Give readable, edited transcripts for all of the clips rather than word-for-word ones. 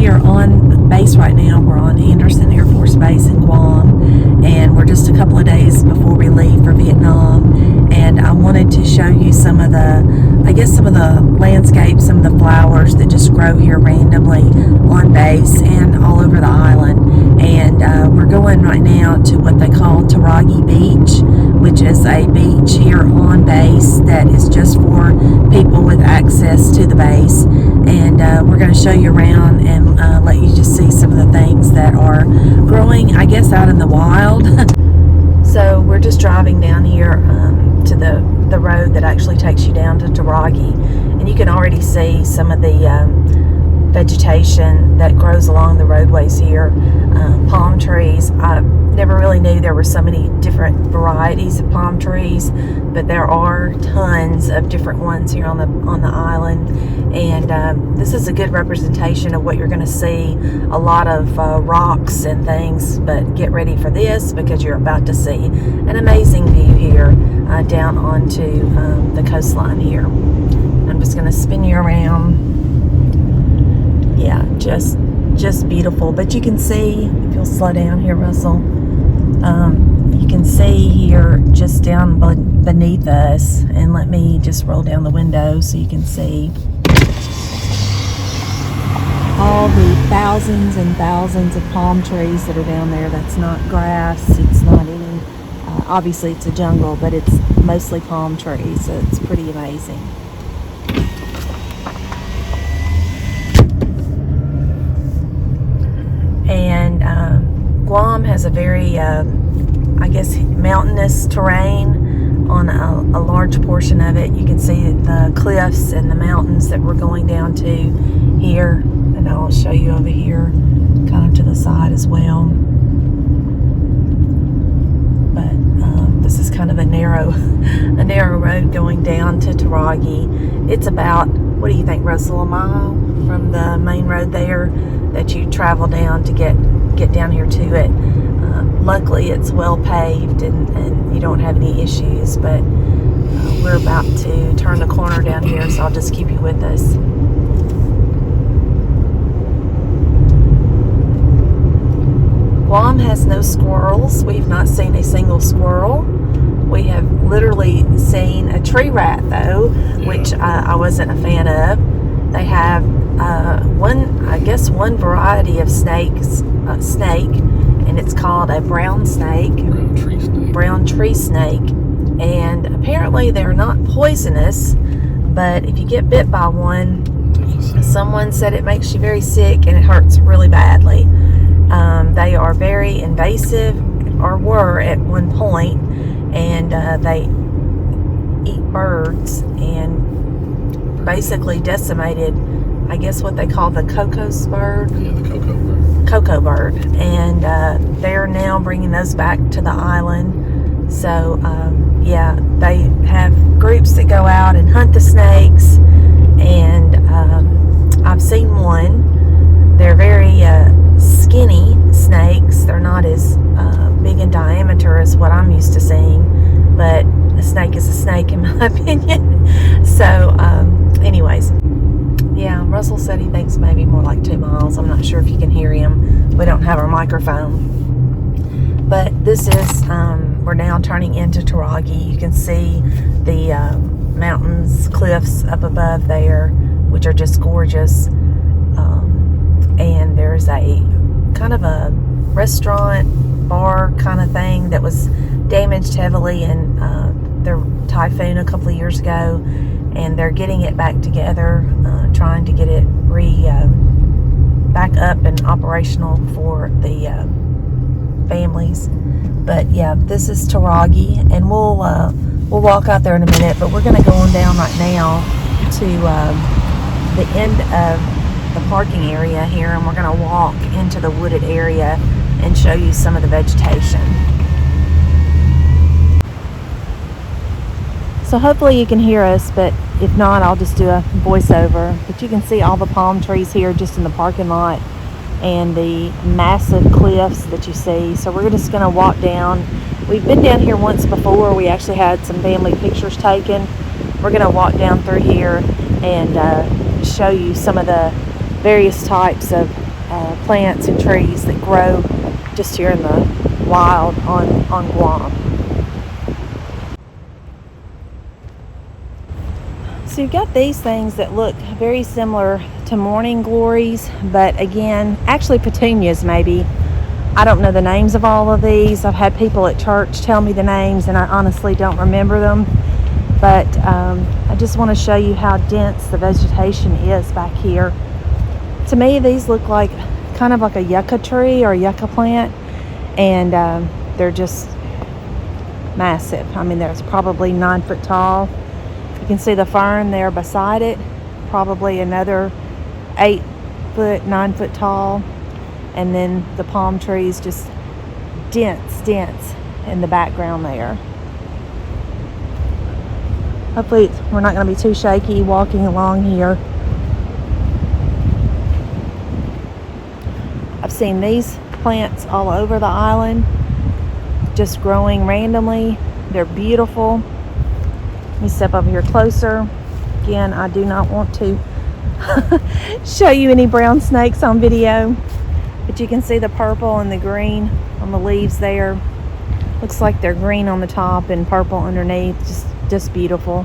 we are on base right now. We're on Andersen Air Force Base in Guam, and we're just a couple of days before we leave for Vietnam. And I wanted to show you some of the landscapes, some of the flowers that just grow here randomly on base and all over the island. And we're going right now to what they call Tarague Beach, which is a beach here on base that is just for people with access to the base. And we're going to show you around and let you just see some of the things that are growing, I guess, out in the wild. So we're just driving down here to the road that actually takes you down to Tarague, and you can already see some of the vegetation that grows along the roadways here. Palm trees. I never really knew there were so many different varieties of palm trees, but there are tons of different ones here on the island. And this is a good representation of what you're going to see. A lot of rocks and things, but get ready for this because you're about to see an amazing view here down onto the coastline here. I'm just going to spin you around. Yeah, just beautiful. But you can see, if you'll slow down here, Russell, you can see here just down beneath us, and let me just roll down the window so you can see all the thousands and thousands of palm trees that are down there. That's not grass, it's not any, obviously it's a jungle, but it's mostly palm trees, so it's pretty amazing. And Guam has a very, I guess, mountainous terrain on a large portion of it. You can see the cliffs and the mountains that we're going down to here, and I'll show you over here, kind of to the side as well. But this is kind of a narrow road going down to Tarague. It's about, what do you think, Russell, a mile from the main road there that you travel down to get down here to it. Luckily it's well paved and you don't have any issues, but we're about to turn the corner down here, so I'll just keep you with us. Guam has no squirrels. We've not seen a single squirrel. We have literally seen a tree rat though, which I wasn't a fan of. They have one variety of snake, and it's called a brown tree snake. And apparently they're not poisonous, but if you get bit by one, someone said it makes you very sick and it hurts really badly. They are very invasive, or were at one point, and they eat birds and basically decimated, I guess, what they call the cocos bird. Yeah, the cocoa bird. And they're now bringing those back to the island. So yeah, they have groups that go out and hunt the snakes, and I've seen one. They're very skinny snakes. They're not as big in diameter as what I'm used to seeing, but a snake is a snake in my opinion. So anyways, yeah, Russell said he thinks maybe more like 2 miles. I'm not sure if you can hear him. We don't have our microphone. But this is, we're now turning into Tarague. You can see the mountains, cliffs up above there, which are just gorgeous. And there's a kind of a restaurant, bar kind of thing that was damaged heavily in the typhoon a couple of years ago. And they're getting it back together, trying to get it back up and operational for the families. But yeah, this is Tarague, and we'll walk out there in a minute. But we're going to go on down right now to the end of the parking area here, and we're going to walk into the wooded area and show you some of the vegetation. So hopefully you can hear us, but if not, I'll just do a voiceover. But you can see all the palm trees here just in the parking lot, and the massive cliffs that you see. So we're just going to walk down. We've been down here once before. We actually had some family pictures taken. We're going to walk down through here and show you some of the various types of plants and trees that grow just here in the wild on Guam. So you've got these things that look very similar to morning glories, but again, actually petunias maybe. I don't know the names of all of these. I've had people at church tell me the names and I honestly don't remember them. But I just want to show you how dense the vegetation is back here. To me, these look like kind of like a yucca tree or a yucca plant, and they're just massive. I mean, there's probably 9 foot tall. You can see the fern there beside it, probably another 8 foot, 9 foot tall. And then the palm trees just dense in the background there. Hopefully we're not going to be too shaky walking along here. I've seen these plants all over the island, just growing randomly. They're beautiful. Let me step over here closer. Again, I do not want to show you any brown snakes on video, but you can see the purple and the green on the leaves there. Looks like they're green on the top and purple underneath. Just beautiful.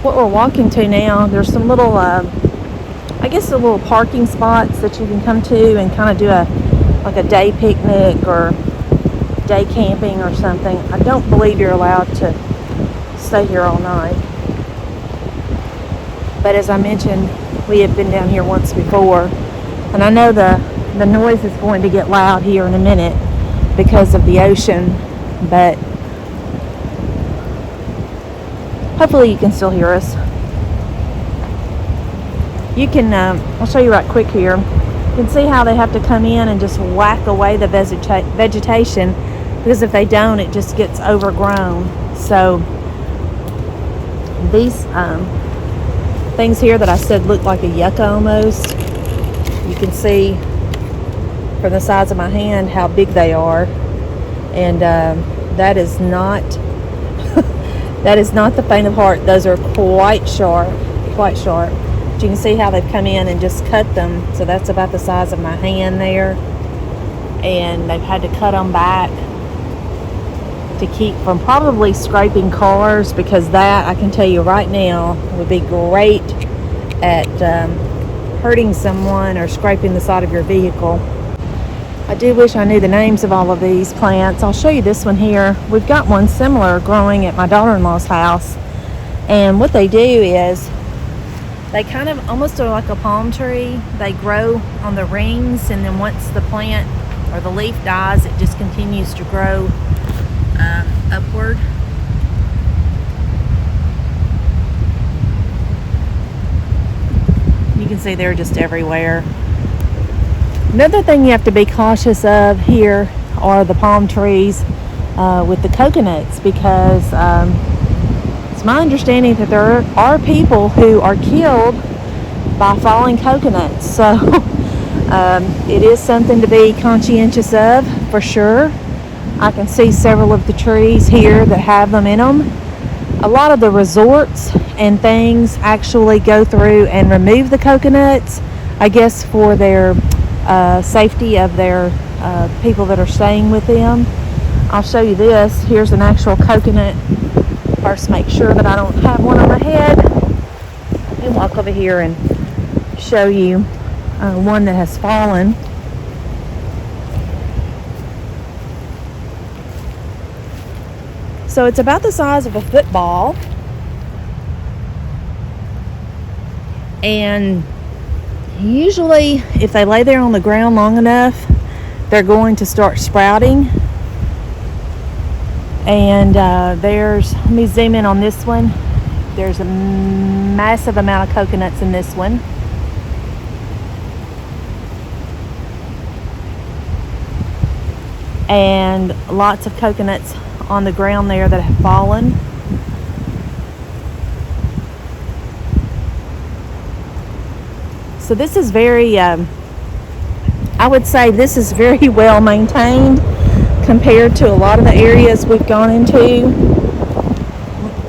What we're walking to now, there's some little, I guess the little parking spots that you can come to and kind of do like a day picnic or day camping or something. I don't believe you're allowed to stay here all night. But as I mentioned, we have been down here once before, and I know the noise is going to get loud here in a minute because of the ocean, but hopefully you can still hear us. You can, I'll show you right quick here. You can see how they have to come in and just whack away the vegetation, because if they don't, it just gets overgrown. So these things here that I said look like a yucca almost, you can see from the size of my hand how big they are, and that is not that is not the faint of heart. Those are quite sharp. But you can see how they've come in and just cut them. So that's about the size of my hand there, and they've had to cut them back to keep from probably scraping cars, because that, I can tell you right now, would be great at hurting someone or scraping the side of your vehicle. I do wish I knew the names of all of these plants. I'll show you this one here. We've got one similar growing at my daughter-in-law's house, and what they do is they kind of almost are like a palm tree. They grow on the rings, and then once the plant or the leaf dies, it just continues to grow upward. You can see they're just everywhere. Another thing you have to be cautious of here are the palm trees with the coconuts, because it's my understanding that there are people who are killed by falling coconuts. So it is something to be conscientious of for sure. I can see several of the trees here that have them in them. A lot of the resorts and things actually go through and remove the coconuts, I guess for their safety of their people that are staying with them. I'll show you this. Here's an actual coconut. First, make sure that I don't have one on my head. Let me walk over here and show you one that has fallen. So it's about the size of a football, and usually if they lay there on the ground long enough, they're going to start sprouting. And let me zoom in on this one. There's a massive amount of coconuts in this one. And lots of coconuts on the ground there that have fallen. So this is very, I I would say this is very well maintained compared to a lot of the areas we've gone into,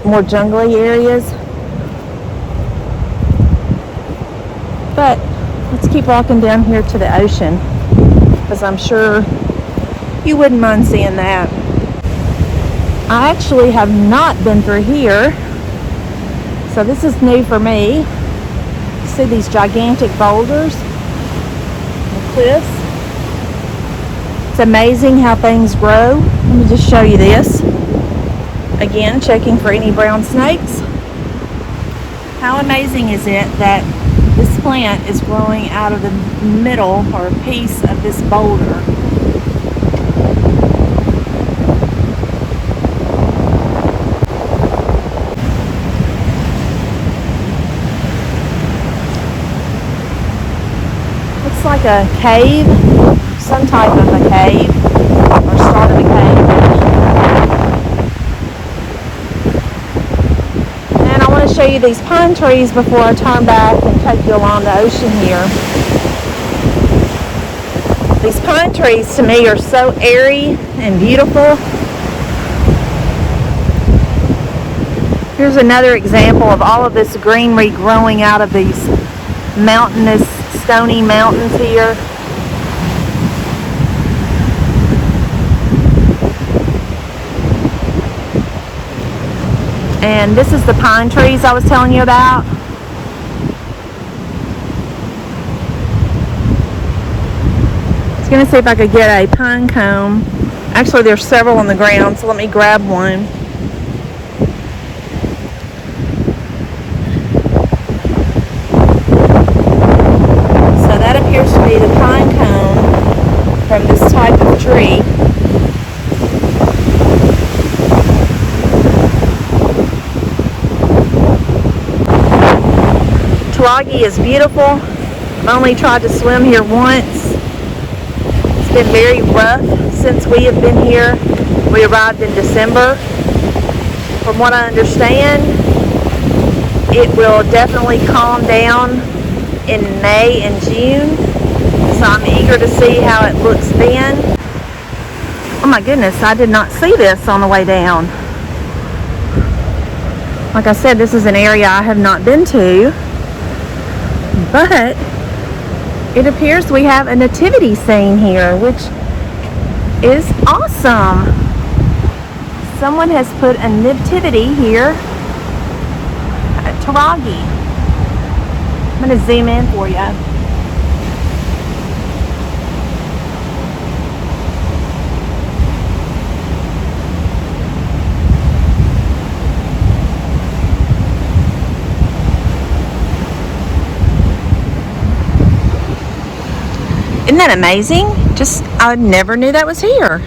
more jungly areas. But let's keep walking down here to the ocean, because I'm sure you wouldn't mind seeing that. I actually have not been through here, so this is new for me. See these gigantic boulders, the cliffs. It's amazing how things grow. Let me just show you this. Again, checking for any brown snakes. How amazing is it that this plant is growing out of the middle or piece of this boulder? Looks like a cave, some type of a cave, or start of a cave. And I want to show you these pine trees before I turn back and take you along the ocean here. These pine trees to me are so airy and beautiful. Here's another example of all of this greenery growing out of these mountainous, stony mountains here. And this is the pine trees I was telling you about. I was going to see if I could get a pine cone. Actually, there's several on the ground, so let me grab one. So that appears to be the pine cone from this type of tree. Tarague is beautiful. I've only tried to swim here once. It's been very rough since we have been here. We arrived in December. From what I understand, it will definitely calm down in May and June. So I'm eager to see how it looks then. Oh my goodness, I did not see this on the way down. Like I said, this is an area I have not been to. But it appears we have a nativity scene here, which is awesome. Someone has put a nativity here at Tarague. I'm going to zoom in for you. Isn't that amazing? I never knew that was here.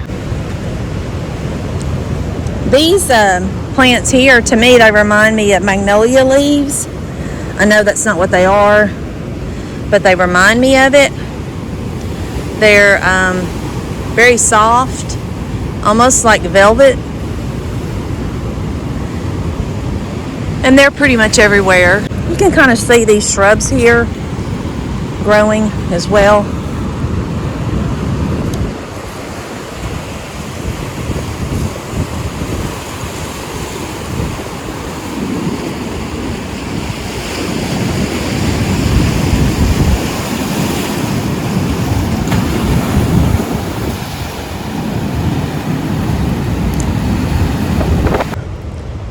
These plants here, to me, they remind me of magnolia leaves. I know that's not what they are, but they remind me of it. They're very soft, almost like velvet. And they're pretty much everywhere. You can kind of see these shrubs here growing as well.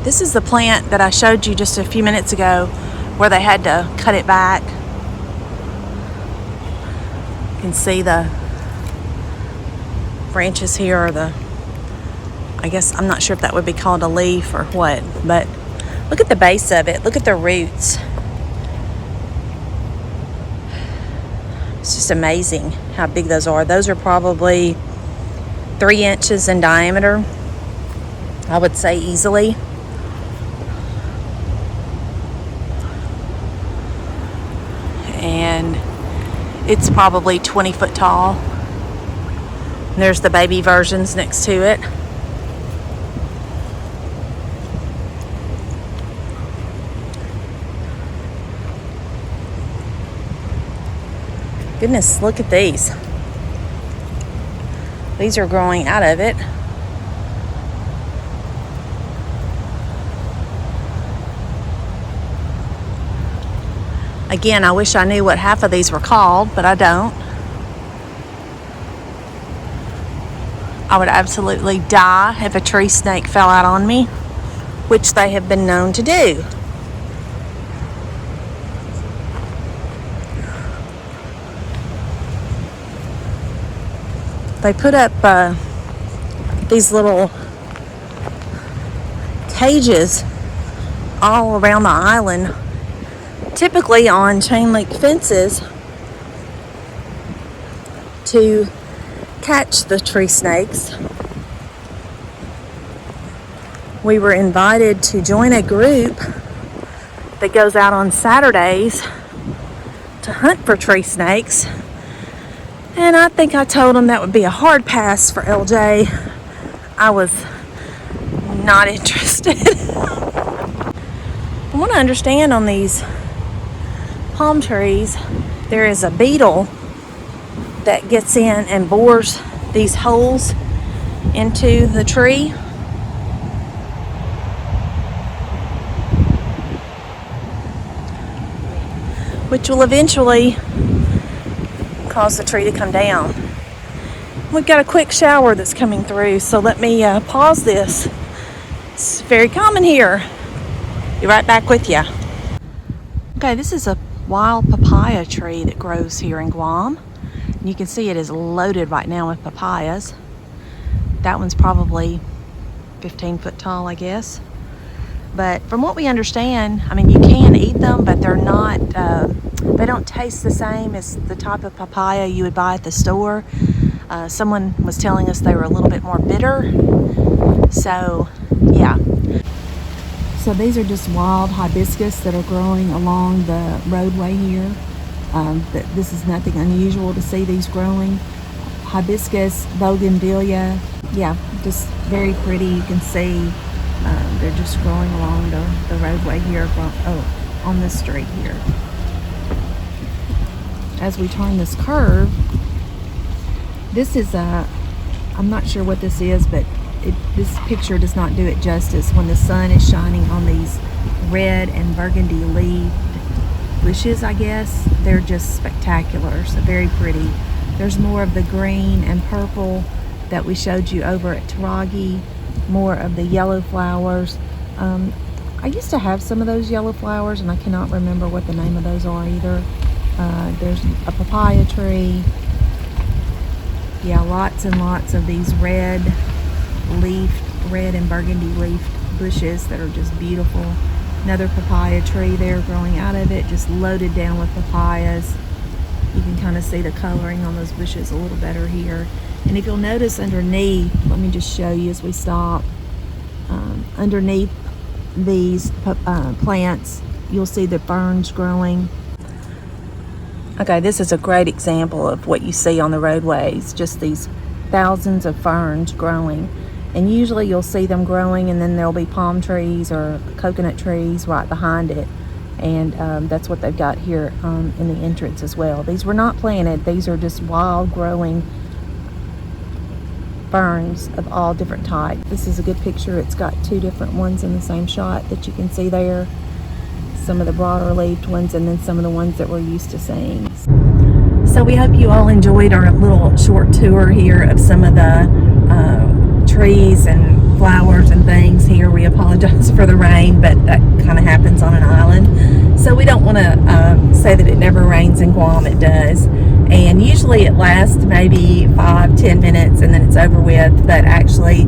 This is the plant that I showed you just a few minutes ago where they had to cut it back. You can see the branches here are I guess I'm not sure if that would be called a leaf or what, but look at the base of it. Look at the roots. It's just amazing how big those are. Those are probably 3 inches in diameter, I would say easily. And it's probably 20 foot tall. And there's the baby versions next to it. Goodness, look at these. These are growing out of it. Again, I wish I knew what half of these were called, but I don't. I would absolutely die if a tree snake fell out on me, which they have been known to do. They put up these little cages all around the island, typically on chain link fences, to catch the tree snakes. We were invited to join a group that goes out on Saturdays to hunt for tree snakes. And I think I told them that would be a hard pass for LJ. I was not interested. I want to understand on these palm trees, there is a beetle that gets in and bores these holes into the tree. Which will eventually cause the tree to come down. We've got a quick shower that's coming through, so let me pause this. It's very common here. Be right back with you. Okay, this is a wild papaya tree that grows here in Guam. And you can see it is loaded right now with papayas. That one's probably 15 foot tall, I guess. But from what we understand, I mean, you can eat them, but they're not, they don't taste the same as the type of papaya you would buy at the store. Someone was telling us they were a little bit more bitter. So, yeah. So these are just wild hibiscus that are growing along the roadway here. This is nothing unusual to see these growing. Hibiscus, bougainvillea, yeah, just very pretty. You can see they're just growing along the roadway here, on this street here. As we turn this curve, this is I'm not sure what this is, but this picture does not do it justice. When the sun is shining on these red and burgundy leaved bushes, I guess, they're just spectacular. So very pretty. There's more of the green and purple that we showed you over at Tarague, more of the yellow flowers. I used to have some of those yellow flowers, and I cannot remember what the name of those are either. There's a papaya tree. Yeah, lots and lots of these red and burgundy leaf bushes that are just beautiful. Another papaya tree there growing out of it, just loaded down with papayas. You can kind of see the coloring on those bushes a little better here. And if you'll notice underneath, let me just show you as we stop, underneath these plants, you'll see the ferns growing. Okay, this is a great example of what you see on the roadways, just these thousands of ferns growing. And usually you'll see them growing, and then there'll be palm trees or coconut trees right behind it. And that's what they've got here in the entrance as well. These were not planted. These are just wild growing ferns of all different types. This is a good picture. It's got two different ones in the same shot that you can see there. Some of the broader leaved ones, and then some of the ones that we're used to seeing. So we hope you all enjoyed our little short tour here of some of the trees and flowers and things here. We apologize for the rain, but that kind of happens on an island. So we don't want to say that it never rains in Guam. It does. And usually it lasts maybe 5-10 minutes and then it's over with. But actually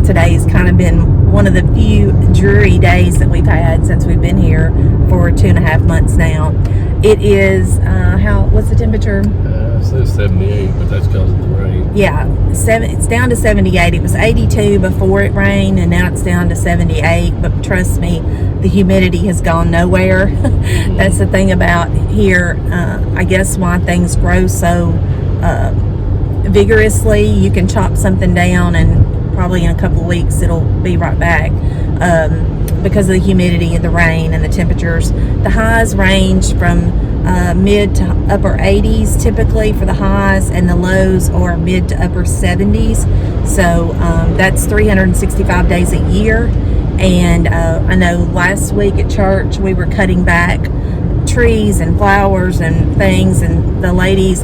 today has kind of been one of the few dreary days that we've had since we've been here for 2.5 months now. It is, what's the temperature? It says 78, but that's because of the rain. Yeah, it's down to 78. It was 82 before it rained, and now it's down to 78. But trust me, the humidity has gone nowhere. That's the thing about here. I guess why things grow so vigorously. You can chop something down, and probably in a couple of weeks it'll be right back. Because of the humidity and the rain and the temperatures. The highs range from mid to upper 80s typically for the highs, and the lows are mid to upper 70s. So that's 365 days a year. And I know last week at church we were cutting back trees and flowers and things, and the ladies,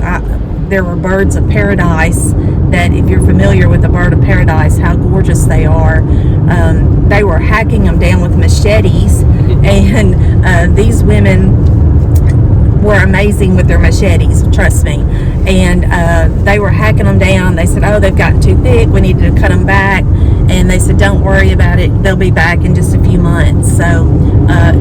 there were birds of paradise that, if you're familiar with the bird of paradise, how gorgeous they are, they were hacking them down with machetes, and these women were amazing with their machetes, trust me. And they were hacking them down. They said, oh, they've gotten too thick, we needed to cut them back. And they said, don't worry about it, they'll be back in just a few months. So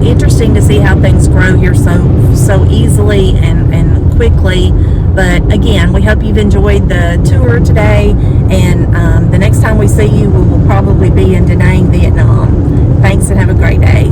interesting to see how things grow here so easily and quickly. But again, we hope you've enjoyed the tour today, and the next time we see you, we will probably be in Da Nang, Vietnam. Thanks, and have a great day.